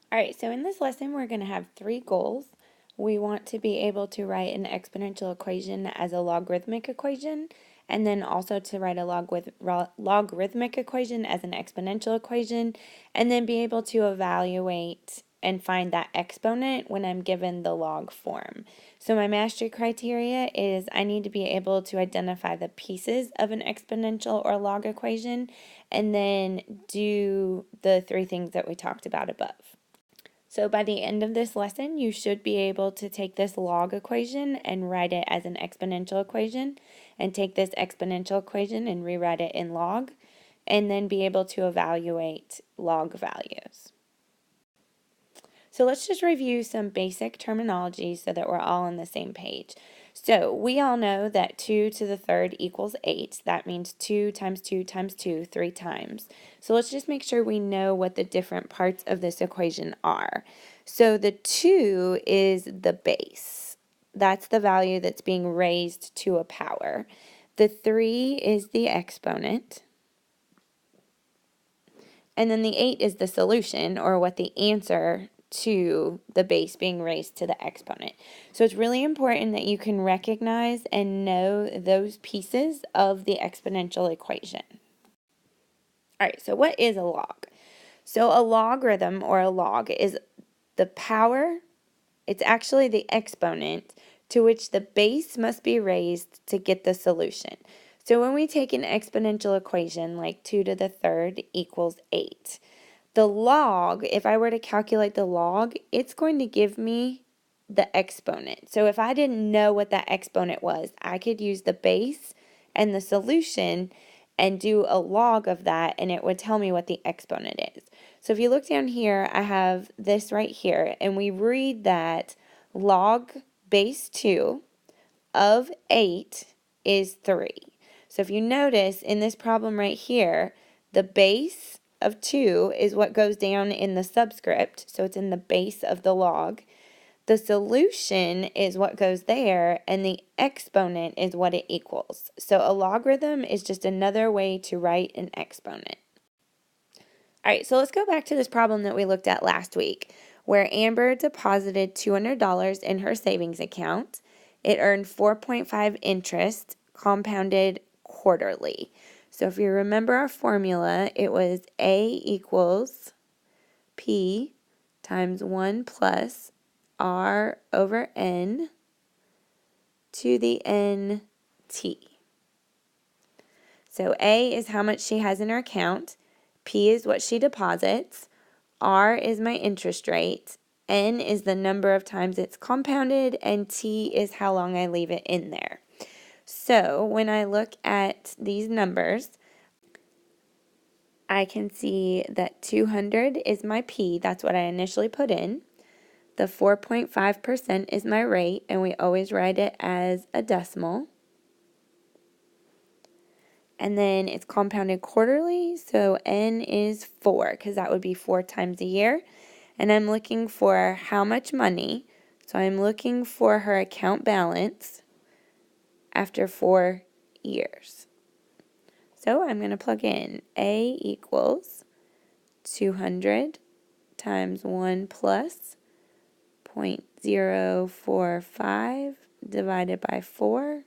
All right, so in this lesson, we're going to have three goals. We want to be able to write an exponential equation as a logarithmic equation, and then also to write a logarithmic equation as an exponential equation, and then be able to evaluate and find that exponent when I'm given the log form. So my mastery criteria is I need to be able to identify the pieces of an exponential or log equation, and then do the three things that we talked about above. So by the end of this lesson, you should be able to take this log equation and write it as an exponential equation, and take this exponential equation and rewrite it in log, and then be able to evaluate log values. So let's just review some basic terminology so that we're all on the same page. So we all know that 2 to the third equals 8. That means 2 times 2 times 2, 3 times. So let's just make sure we know what the different parts of this equation are. So the 2 is the base. That's the value that's being raised to a power. The 3 is the exponent. And then the 8 is the solution, or what the answer to the base being raised to the exponent. So it's really important that you can recognize and know those pieces of the exponential equation. All right, so what is a log? So a logarithm, or a log, is the power, it's actually the exponent to which the base must be raised to get the solution. So when we take an exponential equation like 2 to the third equals 8, the log, if I were to calculate the log, it's going to give me the exponent. So if I didn't know what that exponent was, I could use the base and the solution and do a log of that, and it would tell me what the exponent is. So if you look down here, I have this right here, and we read that log base 2 of 8 is 3. So if you notice in this problem right here, the base of 2 is what goes down in the subscript, so it's in the base of the log. The solution is what goes there, and the exponent is what it equals. So a logarithm is just another way to write an exponent. All right, so let's go back to this problem that we looked at last week, where Amber deposited $200 in her savings account. It earned 4.5 interest, compounded quarterly. So if you remember our formula, it was A equals P times 1 plus R over N to the NT. So A is how much she has in her account, P is what she deposits, R is my interest rate, N is the number of times it's compounded, and T is how long I leave it in there. So when I look at these numbers, I can see that 200 is my P, that's what I initially put in. The 4.5% is my rate, and we always write it as a decimal. And then it's compounded quarterly, so N is 4, because that would be 4 times a year. And I'm looking for how much money, so I'm looking for her account balance after 4 years. So I'm going to plug in A equals 200 times 1 plus 0.045 divided by 4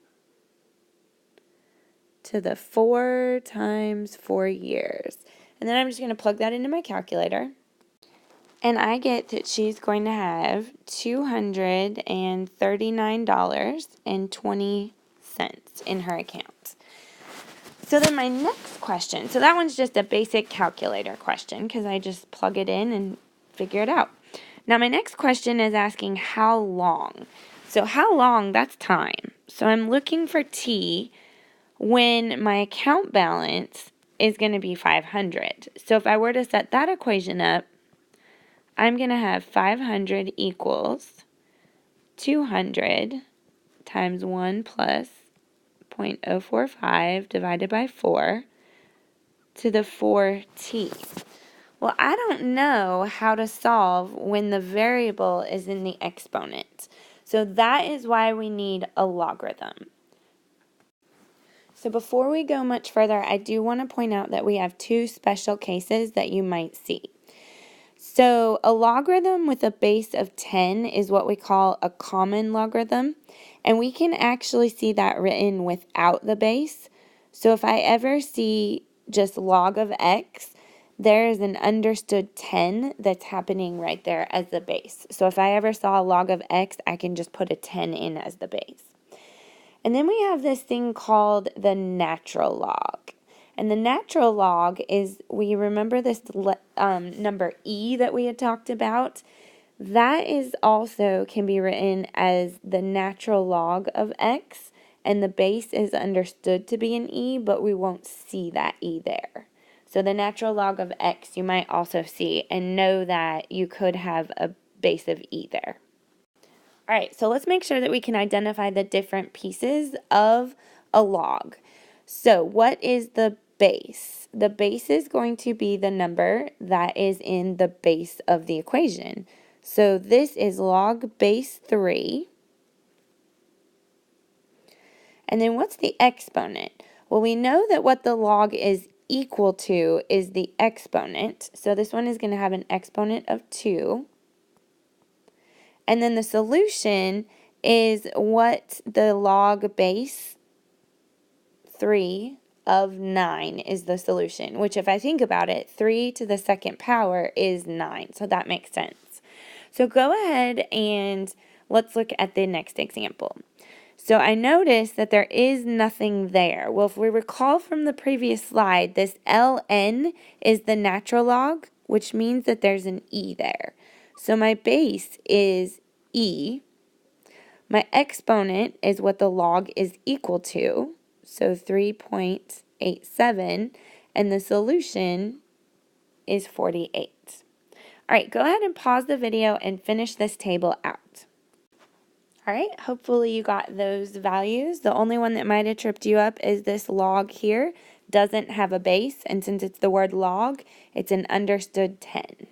to the 4 times 4 years. And then I'm just going to plug that into my calculator. And I get that she's going to have $239.20 in her account. So then my next question, so that one's just a basic calculator question because I just plug it in and figure it out. Now my next question is asking how long. So how long, that's time. So I'm looking for T when my account balance is going to be 500. So if I were to set that equation up, I'm going to have 500 equals 200 times 1 plus 0.045 divided by 4 to the 4t. Well, I don't know how to solve when the variable is in the exponent. So that is why we need a logarithm. So before we go much further, I do want to point out that we have two special cases that you might see. So a logarithm with a base of 10 is what we call a common logarithm, and we can actually see that written without the base. So if I ever see just log of x, there is an understood 10 that's happening right there as the base. So if I ever saw log of x, I can just put a 10 in as the base. And then we have this thing called the natural log. And the natural log is, we remember this number e that we had talked about? That is also can be written as the natural log of x, and the base is understood to be an e, but we won't see that e there. So the natural log of x you might also see and know that you could have a base of e there. All right, so let's make sure that we can identify the different pieces of a log. So what is the base? The base is going to be the number that is in the base of the equation. So this is log base 3. And then what's the exponent? Well, we know that what the log is equal to is the exponent. So this one is going to have an exponent of 2. And then the solution is what the log base 3 of 9 is the solution, which if I think about it, 3 to the second power is 9, so that makes sense. So go ahead and let's look at the next example. So I noticed that there is nothing there. Well, if we recall from the previous slide, this ln is the natural log, which means that there's an e there. So my base is e. My exponent is what the log is equal to, so 3.87, and the solution is 48. All right, go ahead and pause the video and finish this table out. All right, hopefully you got those values. The only one that might have tripped you up is this log here. Doesn't have a base, and since it's the word log, it's an understood 10.